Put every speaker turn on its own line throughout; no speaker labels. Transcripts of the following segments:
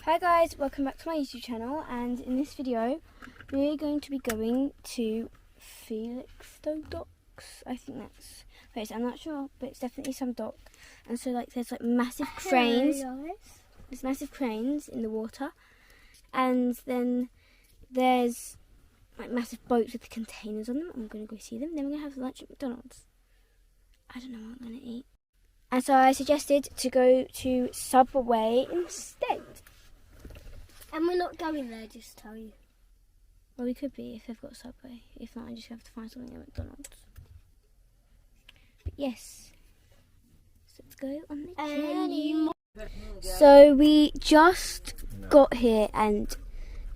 Hi guys, welcome back to my YouTube channel, and in this video we're going to be going to Felixstowe docks. I think that's right, I'm not sure, but it's definitely some dock. And so there's massive cranes. There's massive cranes in the water, and then there's massive boats with containers on them. I'm going to go see them. Then we're going to have lunch at McDonald's. I don't know what I'm going to eat. And so I suggested to go to Subway instead.
And we're not going there, just to tell you.
Well, we could be if they've got Subway. If not, I just have to find something at McDonald's. But yes, so let's go on the journey. So we just got here and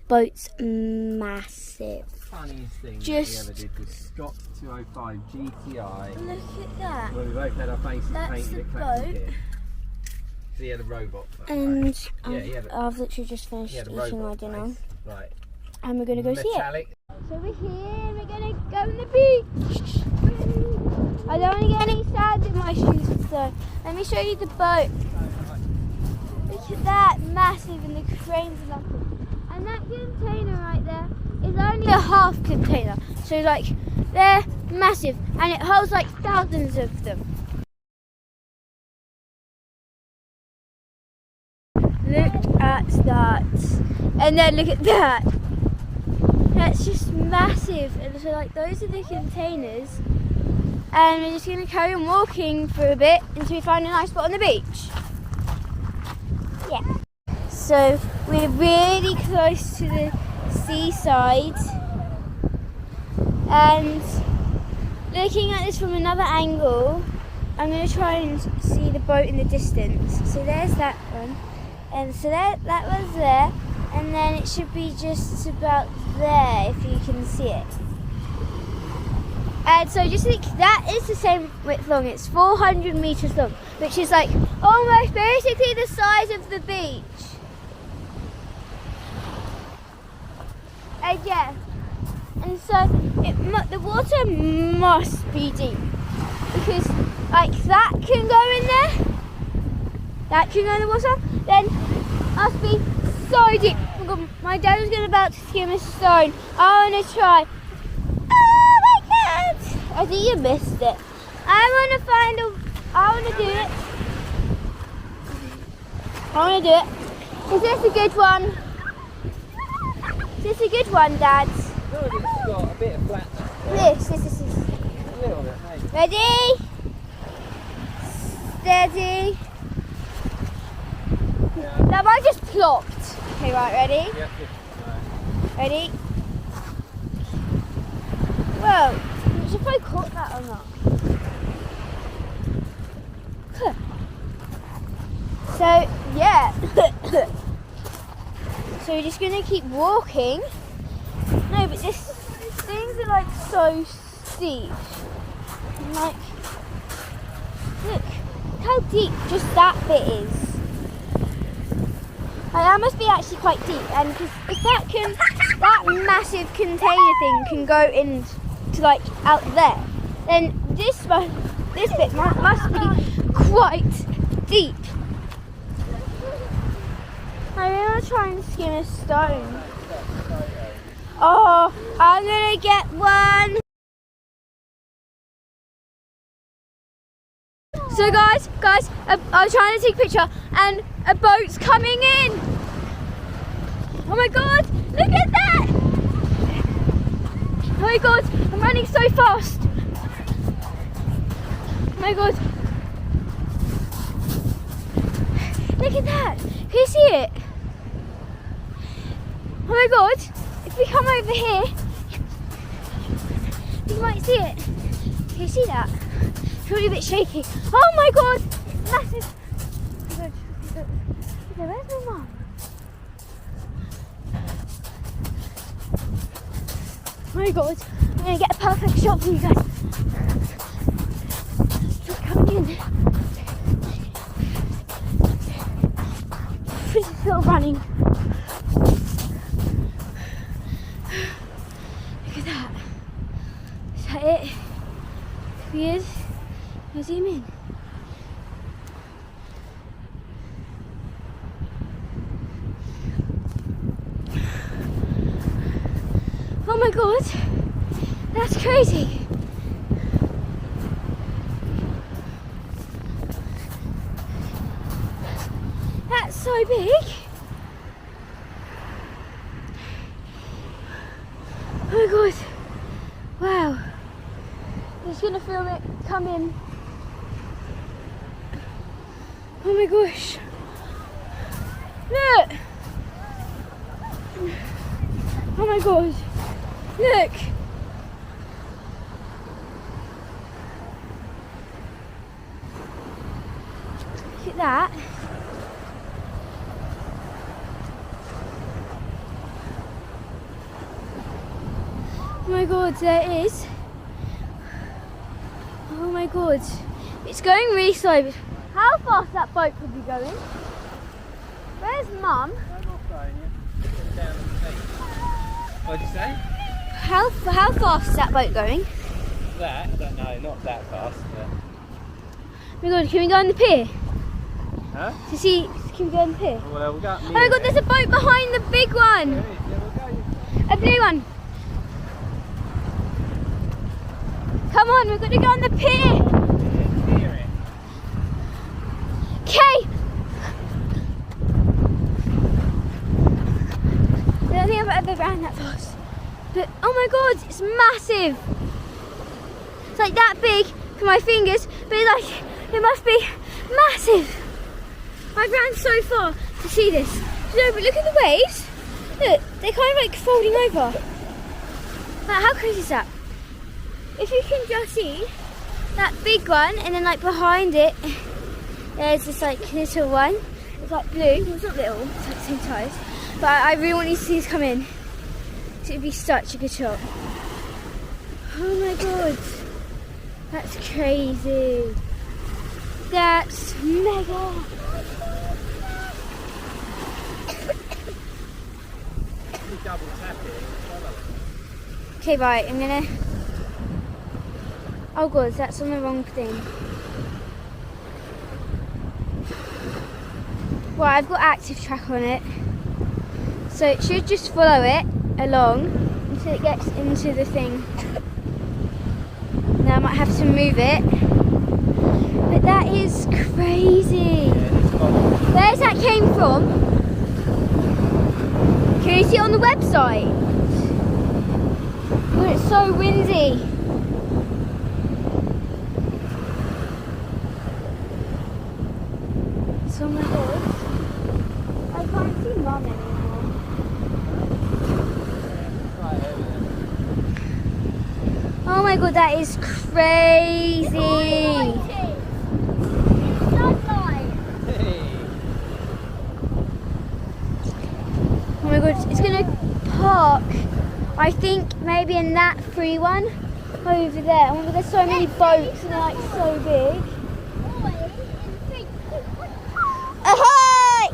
boat's massive.
Funniest thing
Just
we ever did was Scott 205 GTI.
Look at that.
Where we both had our faces
That's
painted
the
at Clapham
boat.
Pier. So he had a robot.
And
Yeah,
I've literally just finished
he had a
eating my
robot
dinner.
face. Right.
And we're going to go see it.
Metallic.
So we're here, we're going to go on the beach. I don't want to get any sand in my shoes, so let me show you the boat. Look at that, massive, and the cranes are nothing. And that container right there is only a half container. So they're massive, and it holds thousands of them. Look at that. And then look at that. That's just massive. And so those are the containers. And we're just going to carry on walking for a bit until we find a nice spot on the beach. Yeah. So we're really close to the seaside. And looking at this from another angle, I'm going to try and see the boat in the distance. So there's that one. And so that was there. And then it should be just about there if you can see it. And so just think that is the same width long. It's 400 meters long, which is almost basically the size of the beach. And yeah, and so the water must be deep, because that can go in there. That can go in the water. Then must be so deep. Oh my God, my dad was about to skim a stone. I want to try. Oh my God! I think you missed it. I want to do it. I want to do it. Is this a good one? Is this a good one, Dad?
No, it's got a bit of flatness.
This.
A little bit, hey.
Ready? Steady. That might just plopped. Okay, right, ready?
Yep.
Ready? Whoa, I'm not sure if I caught that or not. Huh. So, yeah. So we're just going to keep walking. No, but these things are so steep. And look how deep just that bit is. That must be actually quite deep, and because if that massive container thing can go into out there, then this bit must be quite deep. I'm gonna try and skim a stone. Oh, I'm gonna get one. So guys, I was trying to take a picture and a boat's coming in. Oh my God, look at that. Oh my God, I'm running so fast. Oh my God. Look at that, can you see it? Oh my God, if we come over here, you might see it. Can you see that? It's really a bit shaky. Oh my God, massive. Okay, where's my mum? Oh my God, I'm gonna get a perfect shot for you guys. She's coming in. She's still running. Look at that. Is that it? Weird. I'll zoom in. Oh my god, that's crazy. That's so big. Oh my god. Wow. I'm just gonna film it come in. Oh my gosh. Look. Oh my god. Look. Look at that. Oh my god, there it is. Oh my god. It's going really slow. How fast that boat could be going? Where's Mum?
What'd you say?
How fast is that boat going?
That? I don't know, not that fast. But...
Oh my god, can we go on the pier?
Huh?
To see, can we go on the pier?
Well, we'll go up
Oh my god, there's a boat behind the big one!
Yeah, we'll go.
A blue one. Come on, we're going to go on the pier. Okay. I don't think I've ever ran that fast. But oh my god, it's massive. It's like that big for my fingers, but it must be massive. I've ran so far to see this. No, but look at the waves. Look, they're kind of like folding over. Like, how crazy is that? If you can just see that big one, and then like behind it, there's this like little one. It's like blue. Well, it's not little. It's like the same size. But I really want you to see this come in. So it'd be such a good shot. Oh my god, that's crazy. That's mega.
Double tap it.
Okay, right. I'm gonna. Oh god, that's on the wrong thing. Well, I've got active track on it, so it should just follow it along until it gets into the thing. Now I might have to move it, but that is crazy. Where's that came from? Can you see it on the website? Oh, it's so windy. Oh my god, I can't see Mum anymore. Oh my god, that is crazy. Oh my god, it's gonna park, I think maybe in that free one over there. Oh my god, there's so many boats and they're like so big. Ahoy!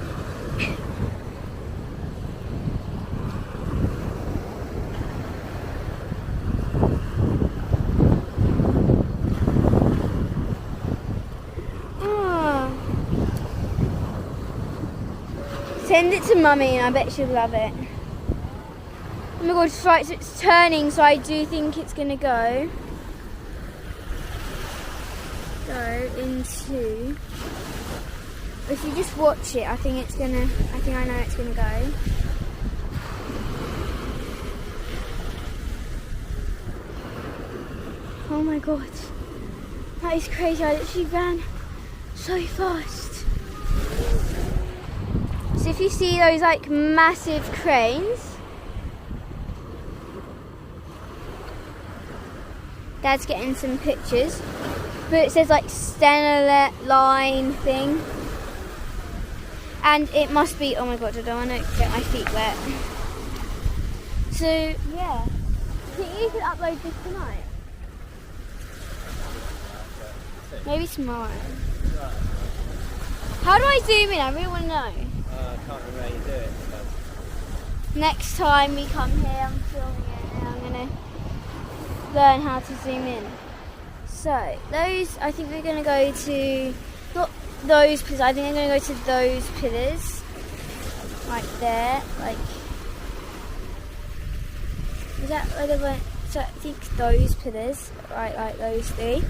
Oh. Send it to Mummy and I bet she'll love it. Oh my god, right, so it's turning, so I do think it's gonna go into. If you just watch it, I think I know it's gonna go. Oh my god. That is crazy. I literally ran so fast. So if you see those like massive cranes, Dad's getting some pictures. But it says like Stena line thing. And it must be, oh my god, I don't want to get my feet wet. So, yeah. I think you could upload this tonight. Maybe tomorrow. How do I zoom in? I really want to know.
I can't remember how you do it. So.
Next time we come here, I'm filming it and I'm going to learn how to zoom in. So, those, I think we're going to go to, not those pillars, I think I'm going to go to those pillars. Right there, like Is that where they went? So I think those pillars, right, like those three.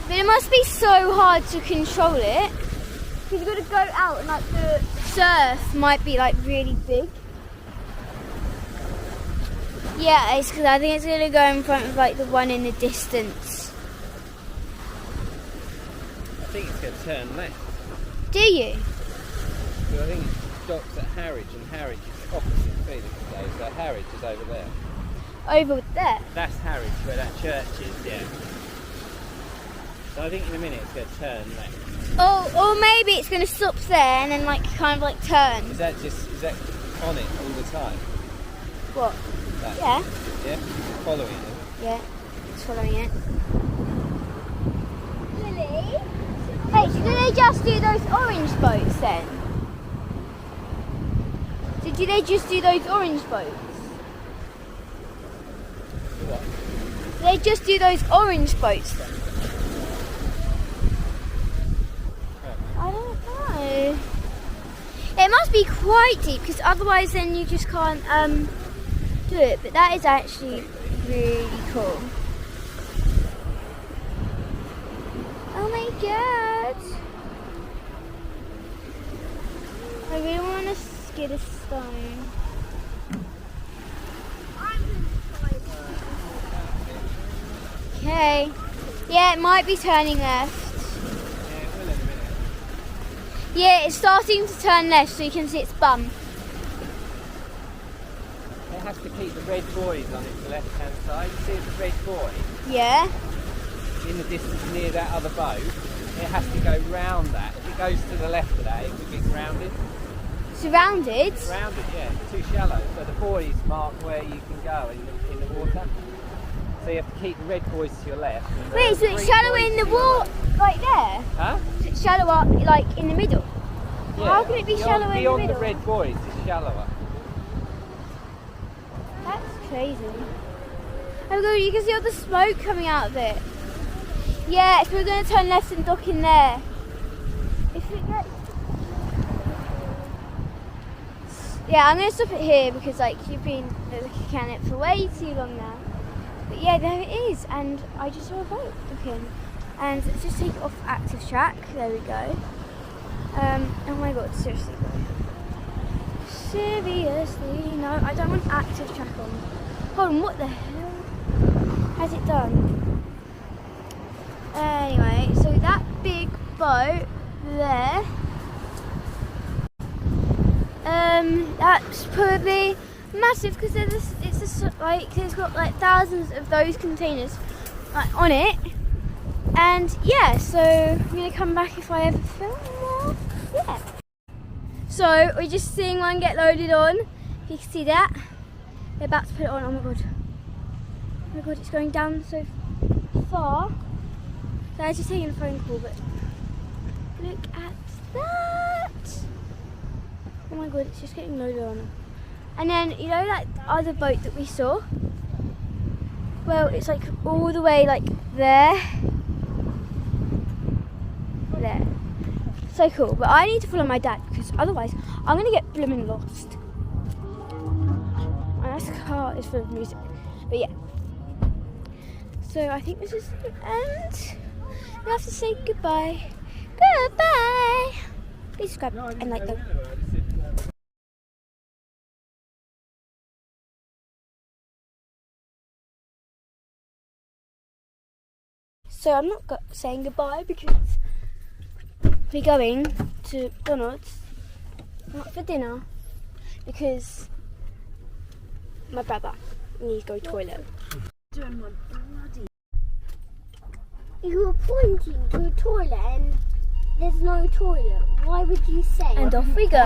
But it must be so hard to control it. Because you've got to go out and like the surf might be like really big. Yeah, it's because I think it's going to go in front of like the one in the distance.
I think it's going to turn left.
Do you?
So I think it stops at Harwich, and Harwich is opposite Felixstowe, so Harwich is over there.
Over there?
That's Harwich, where that church is, yeah. So I think in a minute it's going to turn left.
Oh, or maybe it's going to stop there and then like kind of like turn.
Is that on it all the time?
What?
That,
Yeah.
Yeah? Following it?
Yeah, it's following it. Really? Hey, so do they just do those orange boats then? So do they just do those orange boats?
What?
Do they just do those orange boats then? I don't know. It must be quite deep because otherwise then you just can't do it. But that is actually really cool. Oh my god! I really want to skid a stone. Okay. Yeah, it might be turning left.
Yeah, it will in a minute.
Yeah, it's starting to turn left so you can see its bum.
It has to keep the red buoys on its left-hand side. See the red buoy
Yeah.
in the distance near that other boat? It has to go round that. If it goes to the left of that, it will get grounded.
Surrounded.
Rounded, yeah. It's too shallow. So the buoys mark where you can go in the water. So you have to keep the red buoys to your left. And
Wait, so it's
green
shallow
buoys
in the
to your
water,
right.
right there?
Huh?
So it's shallow up, like in the middle?
Yeah.
How can it be shallow in the
beyond
middle?
the red buoys, it's shallower.
That's crazy. Oh my god, you can see all the smoke coming out of it. Yeah, so we're going to turn left and dock in there. If it gets... Yeah, I'm going to stop it here because like you've been looking at it for way too long now. But yeah, there it is, and I just saw a boat looking. And let's just take it off active track. There we go. Oh my god, seriously. Seriously, no, I don't want active track on. Hold on, what the hell has it done? Anyway, so that big boat there, that's probably massive because it's got like thousands of those containers like on it. And yeah, so I'm gonna come back if I ever film more. Yeah. So we're just seeing one get loaded on. You can see that. They're about to put it on. Oh my god. Oh my god, it's going down so far. So I was just taking a phone call, but look at that. Oh my god, it's just getting loaded on. And then, you know that other boat that we saw? Well, it's like all the way like there. There. So cool, but I need to follow my dad because otherwise I'm gonna get blooming lost. And this car is full of music, but yeah. So I think this is the end. I have to say goodbye. Goodbye. Please subscribe and like them. So I'm not saying goodbye because we're going to McDonald's, not for dinner, because my brother needs to go to the toilet.
You were pointing to a toilet and there's no toilet. Why would you say?
And off we go.